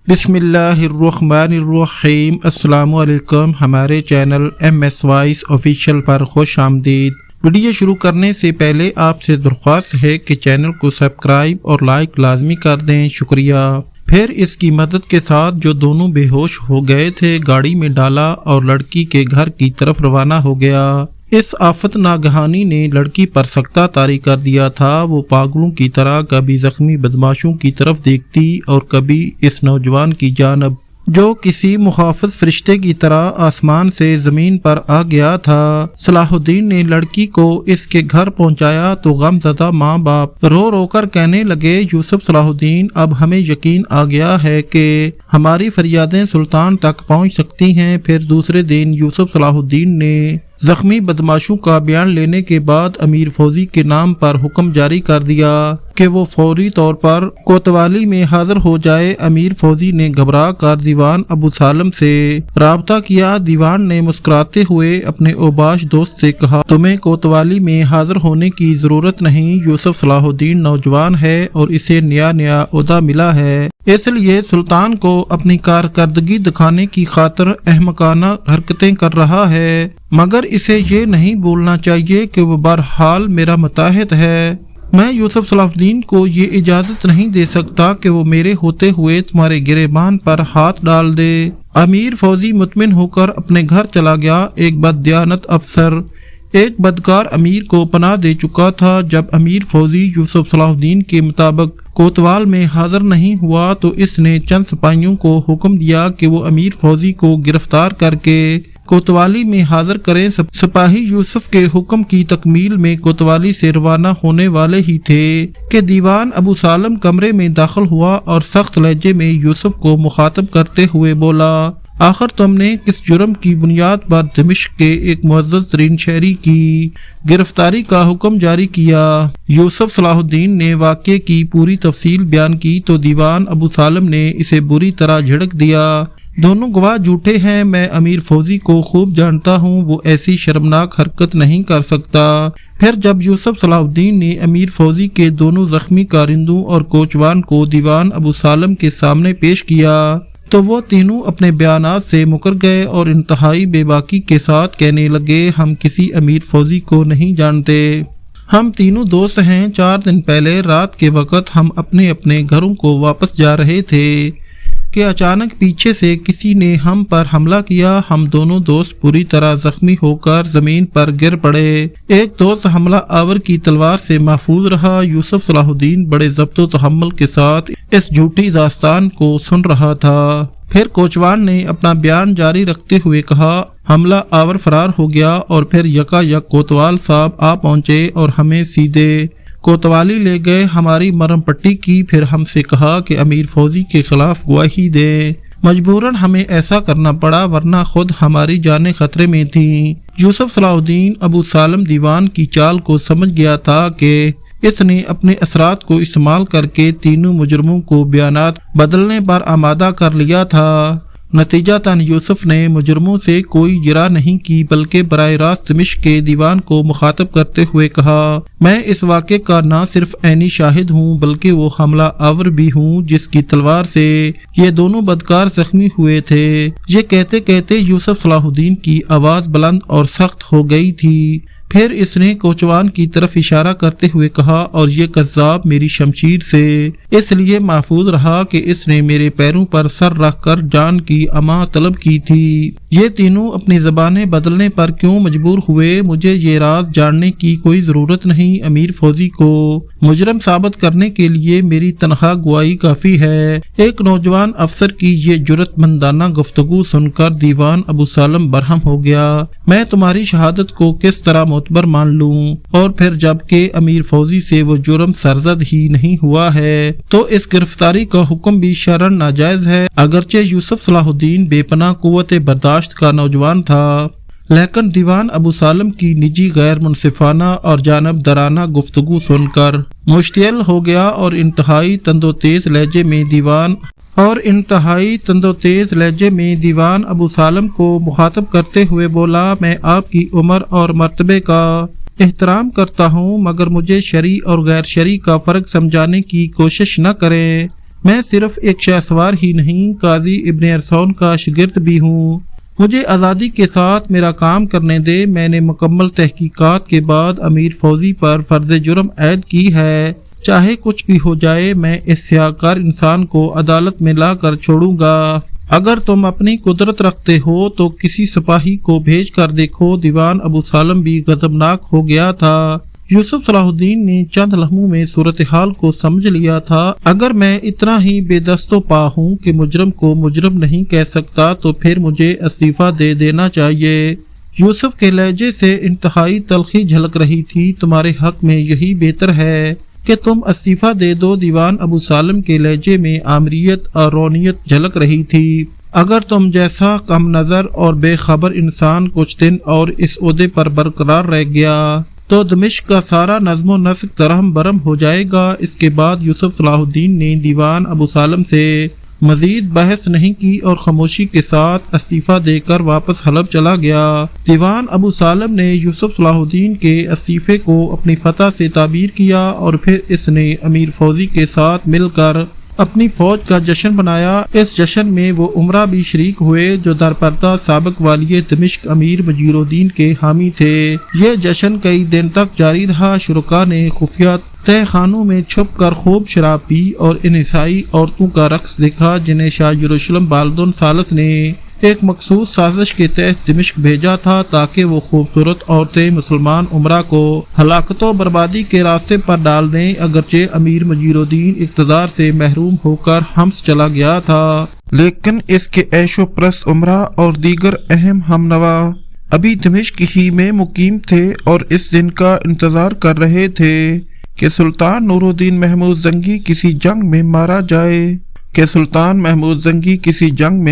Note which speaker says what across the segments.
Speaker 1: بسم اللہ الرحمن الرحیم۔ السلام علیکم۔ ہمارے چینل MS وائس آفیشیل پر خوش آمدید۔ ویڈیو شروع کرنے سے پہلے آپ سے درخواست ہے کہ چینل کو سبسکرائب اور لائک لازمی کر دیں، شکریہ۔ پھر اس کی مدد کے ساتھ جو دونوں بے ہوش ہو گئے تھے گاڑی میں ڈالا اور لڑکی کے گھر کی طرف روانہ ہو گیا۔ اس آفت ناگہانی نے لڑکی پر سکتہ طاری کر دیا تھا۔ وہ پاگلوں کی طرح کبھی زخمی بدماشوں کی طرف دیکھتی اور کبھی اس نوجوان کی جانب جو کسی محافظ فرشتے کی طرح آسمان سے زمین پر آ گیا تھا۔ صلاح الدین نے لڑکی کو اس کے گھر پہنچایا تو غم زدہ ماں باپ رو رو کر کہنے لگے، یوسف صلاح الدین، اب ہمیں یقین آ گیا ہے کہ ہماری فریادیں سلطان تک پہنچ سکتی ہیں۔ پھر دوسرے دن یوسف صلاح الدین نے زخمی بدماشوں کا بیان لینے کے بعد امیر فوزی کے نام پر حکم جاری کر دیا کہ وہ فوری طور پر کوتوالی میں حاضر ہو جائے۔ امیر فوزی نے گھبرا کر دیوان ابو سالم سے رابطہ کیا۔ دیوان نے مسکراتے ہوئے اپنے اوباش دوست سے کہا، تمہیں کوتوالی میں حاضر ہونے کی ضرورت نہیں۔ یوسف صلاح الدین نوجوان ہے اور اسے نیا عہدہ ملا ہے، اس لیے سلطان کو اپنی کارکردگی دکھانے کی خاطر احمقانہ حرکتیں کر رہا ہے، مگر اسے یہ نہیں بھولنا چاہیے کہ وہ بہرحال میرا متحد ہے۔ میں یوسف صلاح الدین کو یہ اجازت نہیں دے سکتا کہ وہ میرے ہوتے ہوئے تمہارے گریبان پر ہاتھ ڈال دے۔ امیر فوزی مطمئن ہو کر اپنے گھر چلا گیا۔ ایک بددیانت افسر ایک بدکار امیر کو پناہ دے چکا تھا۔ جب امیر فوزی یوسف صلاح الدین کے مطابق کوتوال میں حاضر نہیں ہوا تو اس نے چند سپاہیوں کو حکم دیا کہ وہ امیر فوزی کو گرفتار کر کے کوتوالی میں حاضر کریں۔ سپاہی یوسف کے حکم کی تکمیل میں کوتوالی سے روانہ ہونے والے ہی تھے کہ دیوان ابو سالم کمرے میں داخل ہوا اور سخت لہجے میں یوسف کو مخاطب کرتے ہوئے بولا، آخر تم نے کس جرم کی بنیاد پر دمشق کے ایک معزز ترین شہری کی گرفتاری کا حکم جاری کیا؟ یوسف صلاح الدین نے واقعے کی پوری تفصیل بیان کی تو دیوان ابو سالم نے اسے بری طرح جھڑک دیا، دونوں گواہ جھوٹے ہیں۔ میں امیر فوزی کو خوب جانتا ہوں، وہ ایسی شرمناک حرکت نہیں کر سکتا۔ پھر جب یوسف صلاح الدین نے امیر فوزی کے دونوں زخمی کارندوں اور کوچوان کو دیوان ابو سالم کے سامنے پیش کیا تو وہ تینوں اپنے بیانات سے مکر گئے اور انتہائی بے باکی کے ساتھ کہنے لگے، ہم کسی امیر فوزی کو نہیں جانتے، ہم تینوں دوست ہیں۔ 4 دن پہلے رات کے وقت ہم اپنے اپنے گھروں کو واپس جا رہے تھے کہ اچانک پیچھے سے کسی نے ہم پر حملہ کیا۔ ہم دونوں دوست پوری طرح زخمی ہو کر زمین پر گر پڑے۔ ایک دوست حملہ آور کی تلوار سے محفوظ رہا۔ یوسف صلاح الدین بڑے ضبط و تحمل کے ساتھ اس جھوٹی داستان کو سن رہا تھا۔ پھر کوچوان نے اپنا بیان جاری رکھتے ہوئے کہا، حملہ آور فرار ہو گیا اور پھر یکا یک کوتوال صاحب آ پہنچے اور ہمیں سیدھے کوتوالی لے گئے، ہماری مرہم پٹی کی، پھر ہم سے کہا کہ امیر فوزی کے خلاف گواہی دیں۔ مجبوراً ہمیں ایسا کرنا پڑا ورنہ خود ہماری جانیں خطرے میں تھیں۔ یوسف صلاح الدین ابو سالم دیوان کی چال کو سمجھ گیا تھا کہ اس نے اپنے اثرات کو استعمال کر کے تینوں مجرموں کو بیانات بدلنے پر آمادہ کر لیا تھا۔ نتیجتاً یوسف نے مجرموں سے کوئی جرح نہیں کی بلکہ براہ راست دمشق کے دیوان کو مخاطب کرتے ہوئے کہا، میں اس واقعے کا نہ صرف عینی شاہد ہوں بلکہ وہ حملہ آور بھی ہوں جس کی تلوار سے یہ دونوں بدکار زخمی ہوئے تھے۔ یہ کہتے کہتے یوسف صلاح الدین کی آواز بلند اور سخت ہو گئی تھی۔ پھر اس نے کوچوان کی طرف اشارہ کرتے ہوئے کہا، اور یہ کذاب میری شمشیر سے اس لیے محفوظ رہا کہ اس نے میرے پیروں پر سر رکھ کر جان کی امان طلب کی تھی۔ یہ تینوں اپنی زبانیں بدلنے پر کیوں مجبور ہوئے، مجھے یہ راز جاننے کی کوئی ضرورت نہیں۔ امیر فوزی کو مجرم ثابت کرنے کے لیے میری تنہا گواہی کافی ہے۔ ایک نوجوان افسر کی یہ جرأت مندانہ گفتگو سن کر دیوان ابو سالم برہم ہو گیا، میں تمہاری شہادت کو کس طرح معتبر مان لوں؟ اور پھر جب کہ امیر فوزی سے وہ جرم سرزد ہی نہیں ہوا ہے تو اس گرفتاری کا حکم بھی شرعاً ناجائز ہے۔ اگرچہ یوسف صلاح الدین بے پناہ قوت برداشت کا نوجوان تھا، لیکن دیوان ابو سالم کی نجی غیر منصفانہ اور جانب درانہ گفتگو سن کر مشتعل ہو گیا اور انتہائی تند و تیز لہجے میں دیوان ابو سالم کو مخاطب کرتے ہوئے بولا، میں آپ کی عمر اور مرتبے کا احترام کرتا ہوں، مگر مجھے شرعی اور غیر شرعی کا فرق سمجھانے کی کوشش نہ کریں۔ میں صرف ایک شہسوار ہی نہیں، قاضی ابن ارسون کا شاگرد بھی ہوں۔ مجھے آزادی کے ساتھ میرا کام کرنے دے۔ میں نے مکمل تحقیقات کے بعد امیر فوزی پر فرد جرم عائد کی ہے۔ چاہے کچھ بھی ہو جائے، میں اس سیاہکار انسان کو عدالت میں لا کر چھوڑوں گا۔ اگر تم اپنی قدرت رکھتے ہو تو کسی سپاہی کو بھیج کر دیکھو۔ دیوان ابو سالم بھی غضبناک ہو گیا تھا۔ یوسف صلاح الدین نے چند لمحوں میں صورتحال کو سمجھ لیا تھا۔ اگر میں اتنا ہی بے دست و پا ہوں کہ مجرم کو مجرم نہیں کہہ سکتا تو پھر مجھے استعفیٰ دے دینا چاہیے۔ یوسف کے لہجے سے انتہائی تلخی جھلک رہی تھی۔ تمہارے حق میں یہی بہتر ہے کہ تم استعفیٰ دے دو۔ دیوان ابو سالم کے لہجے میں آمریت اور رونیت جھلک رہی تھی۔ اگر تم جیسا کم نظر اور بے خبر انسان کچھ دن اور اس عہدے پر برقرار رہ گیا تو دمشق کا سارا نظم و نسق درہم برہم ہو جائے گا۔ اس کے بعد یوسف صلاح الدین نے دیوان ابو سالم سے مزید بحث نہیں کی اور خاموشی کے ساتھ استعفیٰ دے کر واپس حلب چلا گیا۔ دیوان ابو سالم نے یوسف صلاح الدین کے استعفے کو اپنی فتح سے تعبیر کیا اور پھر اس نے امیر فوزی کے ساتھ مل کر اپنی فوج کا جشن بنایا۔ اس جشن میں وہ امراء بھی شریک ہوئے جو درپردہ سابق والی دمشق امیر مجیر الدین کے حامی تھے۔ یہ جشن کئی دن تک جاری رہا۔ شرکاء نے خفیہ تہ خانوں میں چھپ کر خوب شراب پی اور ان عیسائی عورتوں کا رقص دیکھا جنہیں شاہ یروشلم بالدون ثالث نے ایک مخصوص سازش کے تحت دمشق بھیجا تھا تاکہ وہ خوبصورت عورتیں مسلمان امراء کو ہلاکت و بربادی کے راستے پر ڈال دیں۔ اگرچہ امیر مجیر الدین اقتدار سے محروم ہو کر حمص چلا گیا تھا، لیکن اس کے عیش و پرست امراء اور دیگر اہم ہمنوا ابھی دمشق ہی میں مقیم تھے اور اس دن کا انتظار کر رہے تھے کہ سلطان نور الدین محمود زنگی کسی جنگ میں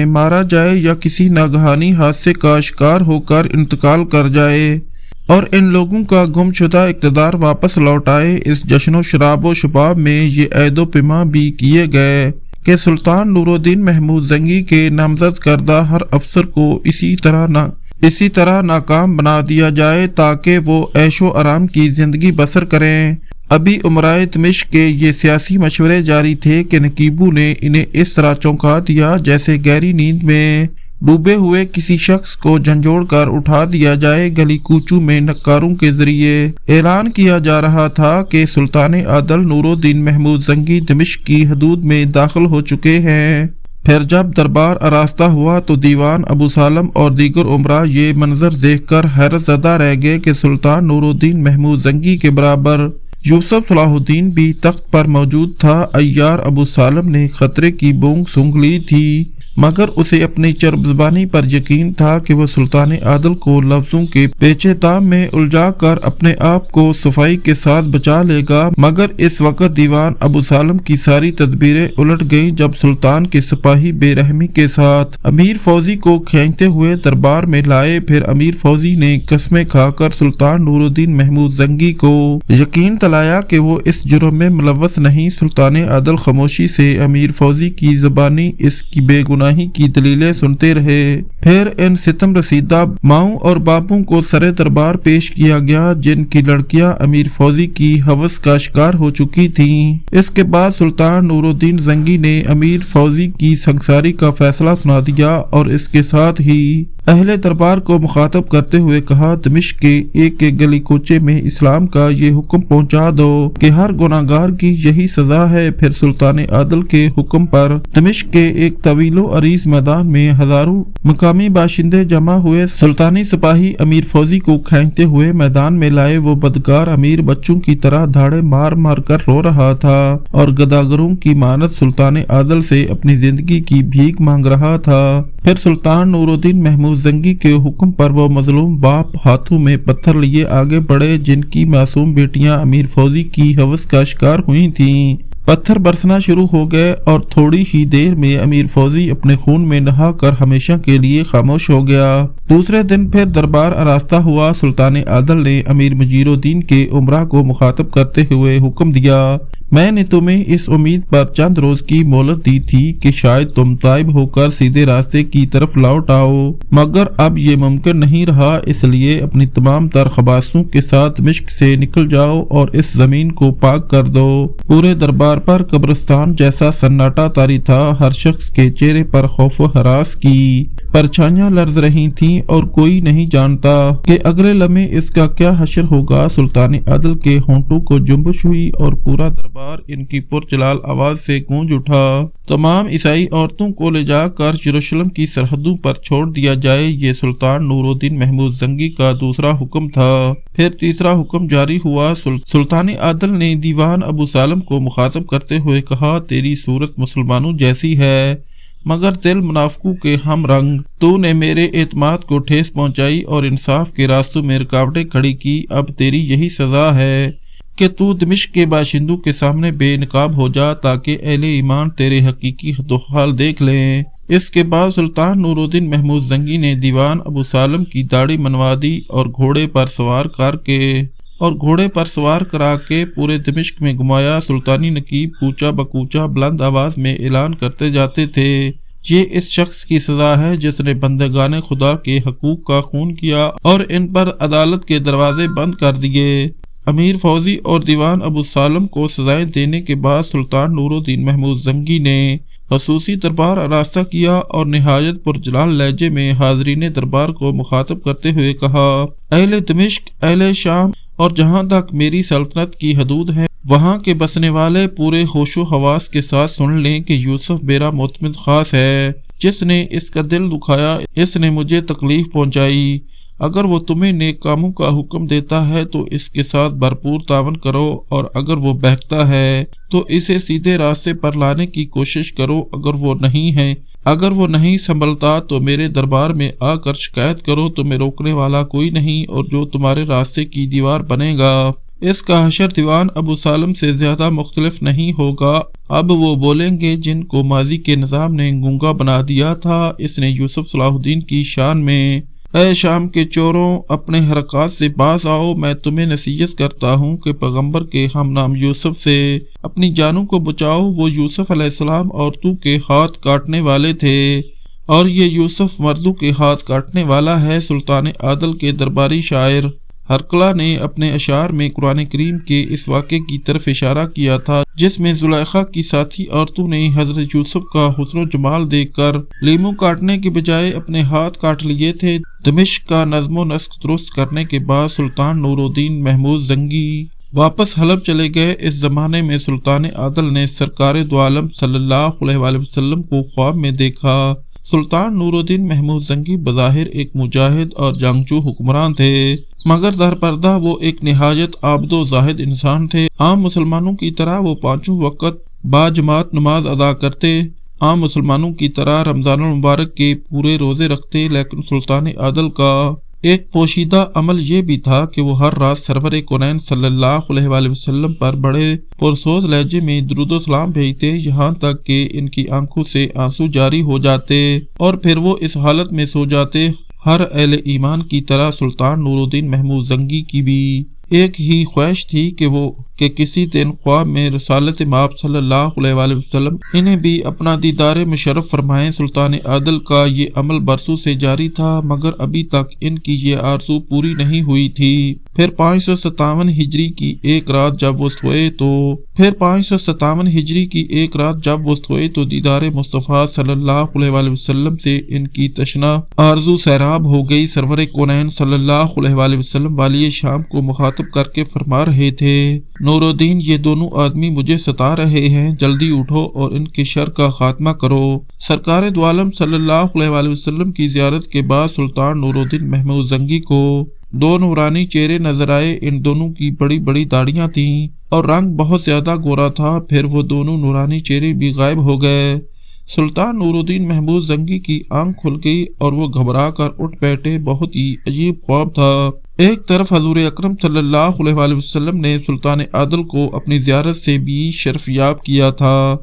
Speaker 1: مارا جائے یا کسی ناگہانی حادثے کا شکار ہو کر انتقال کر جائے اور ان لوگوں کا گم شدہ اقتدار واپس لوٹ آئے۔ اس جشن و شراب و شباب میں یہ عہد و پیمان بھی کیے گئے کہ سلطان نور الدین محمود زنگی کے نامزد کردہ ہر افسر کو اسی طرح ناکام بنا دیا جائے تاکہ وہ عیش و آرام کی زندگی بسر کریں۔ ابھی امرائے دمشق کے یہ سیاسی مشورے جاری تھے کہ نقیبوں نے انہیں اس طرح چونکا دیا جیسے گہری نیند میں ڈوبے ہوئے کسی شخص کو جھنجھوڑ کر اٹھا دیا جائے۔ گلی کوچوں میں نکاروں کے ذریعے اعلان کیا جا رہا تھا کہ سلطان عادل نور الدین محمود زنگی دمشق کی حدود میں داخل ہو چکے ہیں۔ پھر جب دربار آراستہ ہوا تو دیوان ابو سالم اور دیگر امراء یہ منظر دیکھ کر حیرت زدہ رہ گئے کہ سلطان نور الدین محمود زنگی کے برابر یوسف صلاح الدین بھی تخت پر موجود تھا۔ عیار ابو سالم نے خطرے کی بونگ سونگھ لی تھی مگر اسے اپنی چرب زبانی پر یقین تھا کہ وہ سلطان عادل کو لفظوں کے پیچے دام میں الجھا کر اپنے آپ کو صفائی کے ساتھ بچا لے گا۔ مگر اس وقت دیوان ابو سالم کی ساری تدبیریں الٹ گئیں جب سلطان کے سپاہی بے رحمی کے ساتھ امیر فوزی کو کھینچتے ہوئے دربار میں لائے۔ پھر امیر فوزی نے قسمیں کھا کر سلطان نور الدین محمود زنگی کو یقین دلایا کہ وہ اس جرم میں ملوث نہیں۔ سلطان عادل خاموشی سے امیر فوزی کی زبانی اس کی بے گناہی کی دلیلیں سنتے رہے۔ پھر ان ستم رسیدہ ماؤں اور باپوں کو سر دربار پیش کیا گیا جن کی لڑکیاں امیر فوزی کی ہوس کا شکار ہو چکی تھیں۔ اس کے بعد سلطان نور الدین زنگی نے امیر فوزی کی سنگساری کا فیصلہ سنا دیا اور اس کے ساتھ ہی اہل دربار کو مخاطب کرتے ہوئے کہا، دمشق کے ایک ایک گلی کوچے میں اسلام کا یہ حکم پہنچا دو کہ ہر گناہگار کی یہی سزا ہے۔ پھر سلطان عادل کے حکم پر دمشق کے ایک طویل و عریض میدان میں ہزاروں مقامی باشندے جمع ہوئے۔ سلطانی سپاہی امیر فوزی کو کھینچتے ہوئے میدان میں لائے۔ وہ بدکار امیر بچوں کی طرح دھاڑے مار مار کر رو رہا تھا اور گداگروں کی مانند سلطان عادل سے اپنی زندگی کی بھیک مانگ رہا تھا۔ پھر سلطان نور الدین محمود زنگی کے حکم پر وہ مظلوم باپ ہاتھوں میں پتھر لیے آگے بڑھے جن کی معصوم بیٹیاں امیر فوزی کی ہوس کا شکار ہوئی تھیں۔ پتھر برسنا شروع ہو گئے اور تھوڑی ہی دیر میں امیر فوزی اپنے خون میں نہا کر ہمیشہ کے لیے خاموش ہو گیا۔ دوسرے دن پھر دربار آراستہ ہوا۔ سلطان عادل نے امیر مجیر الدین کے امراء کو مخاطب کرتے ہوئے حکم دیا، میں نے تمہیں اس امید پر چند روز کی مہلت دی تھی کہ شاید تم تائب ہو کر سیدھے راستے کی طرف لوٹ آؤ، مگر اب یہ ممکن نہیں رہا، اس لیے اپنی تمام تر خباثوں کے ساتھ دمشق سے نکل جاؤ اور اس زمین کو پاک کر دو۔ پورے دربار دربار پر قبرستان جیسا سناٹا طاری تھا۔ ہر شخص کے چہرے پر خوف و ہراس کی پرچھائیاں لرز رہی تھیں اور کوئی نہیں جانتا کہ اگلے لمحے اس کا کیا حشر ہوگا۔ سلطان عادل کے ہونٹوں کو جنبش ہوئی اور پورا دربار ان کی پرجلال آواز سے گونج اٹھا۔ تمام عیسائی عورتوں کو لے جا کر یروشلم کی سرحدوں پر چھوڑ دیا جائے، یہ سلطان نور الدین محمود زنگی کا دوسرا حکم تھا۔ پھر تیسرا حکم جاری ہوا۔ سلطان عادل نے دیوان ابو سالم کو مخاطب کرتے ہوئے کہا، تیری صورت مسلمانوں جیسی ہے مگر دل منافقوں کے ہم رنگ۔ تو نے میرے اعتماد کو ٹھیس پہنچائی اور انصاف کے راستوں میں رکاوٹیں کھڑی کی۔ اب تیری یہی سزا ہے کہ تو دمشق کے باشندوں کے سامنے بے نقاب ہو جا تاکہ اہل ایمان تیرے حقیقی حد و حال دیکھ لیں۔ اس کے بعد سلطان نور الدین محمود زنگی نے دیوان ابو سالم کی داڑھی منوا دی اور گھوڑے پر سوار کرا کے پورے دمشق میں گھمایا۔ سلطانی نقیب کوچہ بکوچہ بلند آواز میں اعلان کرتے جاتے تھے، یہ اس شخص کی سزا ہے جس نے بندگان خدا کے حقوق کا خون کیا اور ان پر عدالت کے دروازے بند کر دیے۔ امیر فوزی اور دیوان ابو سالم کو سزائیں دینے کے بعد سلطان نور الدین محمود زنگی نے خصوصی دربار آراستہ کیا اور نہایت پرجلال لہجے میں حاضرین دربار کو مخاطب کرتے ہوئے کہا، اہل دمشق، اہل شام اور جہاں تک میری سلطنت کی حدود ہے وہاں کے بسنے والے پورے ہوش و حواس کے ساتھ سن لیں کہ یوسف میرا معتمد خاص ہے، جس نے اس کا دل دکھایا، اس نے مجھے تکلیف پہنچائی۔ اگر وہ تمہیں نیک کاموں کا حکم دیتا ہے تو اس کے ساتھ بھرپور تعاون کرو، اور اگر وہ بہکتا ہے تو اسے سیدھے راستے پر لانے کی کوشش کرو۔ اگر وہ نہیں سنبھلتا تو میرے دربار میں آ کر شکایت کرو، تمہیں روکنے والا کوئی نہیں، اور جو تمہارے راستے کی دیوار بنے گا اس کا حشر دیوان ابو سالم سے زیادہ مختلف نہیں ہوگا۔ اب وہ بولیں گے جن کو ماضی کے نظام نے گونگا بنا دیا تھا، اس نے یوسف صلاح الدین کی شان میں، اے شام کے چوروں، اپنے حرکات سے باز آؤ، میں تمہیں نصیحت کرتا ہوں کہ پیغمبر کے ہم نام یوسف سے اپنی جانوں کو بچاؤ۔ وہ یوسف علیہ السلام عورتوں کے ہاتھ کاٹنے والے تھے اور یہ یوسف مردوں کے ہاتھ کاٹنے والا ہے۔ سلطان عادل کے درباری شاعر ہرقلہ نے اپنے اشعار میں قرآن کریم کے اس واقعے کی طرف اشارہ کیا تھا جس میں زلیخا کی ساتھی عورتوں نے حضرت یوسف کا حسن و جمال دیکھ کر لیموں کاٹنے کے بجائے اپنے ہاتھ کاٹ لیے تھے۔ دمشق کا نظم و نسق درست کرنے کے بعد سلطان نور الدین محمود زنگی واپس حلب چلے گئے۔ اس زمانے میں سلطان عادل نے سرکار دو عالم صلی اللہ علیہ وسلم کو خواب میں دیکھا۔ سلطان نور الدین محمود زنگی بظاہر ایک مجاہد اور جنگجو حکمران تھے، مگر در پردہ وہ ایک نہایت عابد و زاہد انسان تھے۔ عام مسلمانوں کی طرح وہ پانچوں وقت با جماعت نماز ادا کرتے، عام مسلمانوں کی طرح رمضان المبارک کے پورے روزے رکھتے، لیکن سلطان عادل کا ایک پوشیدہ عمل یہ بھی تھا کہ وہ ہر رات سرور کونین صلی اللہ علیہ وسلم پر بڑے پرسوز لہجے میں درود و سلام بھیجتے، یہاں تک کہ ان کی آنکھوں سے آنسو جاری ہو جاتے اور پھر وہ اس حالت میں سو جاتے۔ ہر اہل ایمان کی طرح سلطان نور الدین محمود زنگی کی بھی ایک ہی خواہش تھی کہ کسی دن خواب میں رسالت مآب صلی اللہ علیہ وسلم انہیں بھی اپنا دیدار مشرف فرمائیں۔ سلطان عادل کا یہ عمل برسوں سے جاری تھا، مگر ابھی تک ان کی یہ آرزو پوری نہیں ہوئی تھی۔ پھر 557 ہجری کی ایک رات جب وہ سوئے تو دیدار مصطفیٰ صلی اللہ علیہ وسلم سے ان کی تشنہ آرزو سیراب ہو گئی۔ سرور کونین صلی اللہ علیہ وسلم والی شام کو مخاطب کر کے فرما رہے تھے، نور الدین، یہ دونوں آدمی مجھے ستا رہے ہیں، جلدی اٹھو اور ان کے شر کا خاتمہ کرو۔ سرکار دو عالم صلی اللہ علیہ وسلم کی زیارت کے بعد سلطان نور الدین محمود زنگی کو دو نورانی چہرے نظر آئے۔ ان دونوں کی بڑی بڑی داڑیاں تھیں اور رنگ بہت زیادہ گورا تھا، پھر وہ دونوں نورانی چہرے بھی غائب ہو گئے۔ سلطان نور الدین محمود زنگی کی آنکھ کھل گئی اور وہ گھبرا کر اٹھ بیٹھے۔ بہت ہی عجیب خواب تھا۔ ایک طرف حضور اکرم صلی اللہ علیہ وسلم نے سلطان عادل کو اپنی زیارت سے بھی شرف یاب کیا تھا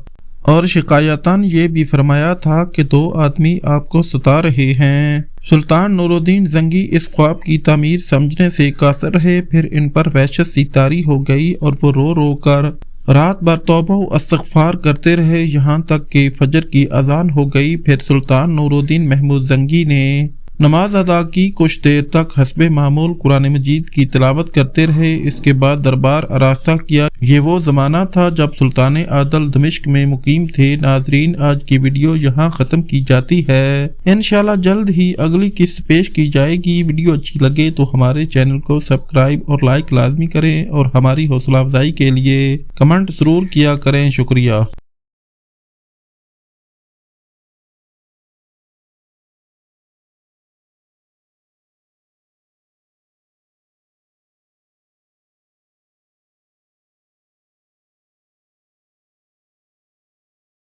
Speaker 1: اور شکایتاً یہ بھی فرمایا تھا کہ دو آدمی آپ کو ستا رہے ہیں۔ سلطان نور الدین زنگی اس خواب کی تعمیر سمجھنے سے قاصر رہے، پھر ان پر وحشت سی طاری ہو گئی اور وہ رو رو کر رات بھر توبہ و استغفار کرتے رہے، یہاں تک کہ فجر کی اذان ہو گئی۔ پھر سلطان نور الدین محمود زنگی نے نماز ادا کی، کچھ دیر تک حسب معمول قرآن مجید کی تلاوت کرتے رہے، اس کے بعد دربار آراستہ کیا۔ یہ وہ زمانہ تھا جب سلطان عادل دمشق میں مقیم تھے۔ ناظرین، آج کی ویڈیو یہاں ختم کی جاتی ہے، انشاءاللہ جلد ہی اگلی قسط پیش کی جائے گی۔ ویڈیو اچھی لگے تو ہمارے چینل کو سبسکرائب اور لائک لازمی کریں اور ہماری حوصلہ افزائی کے لیے کمنٹ ضرور کیا کریں۔ شکریہ۔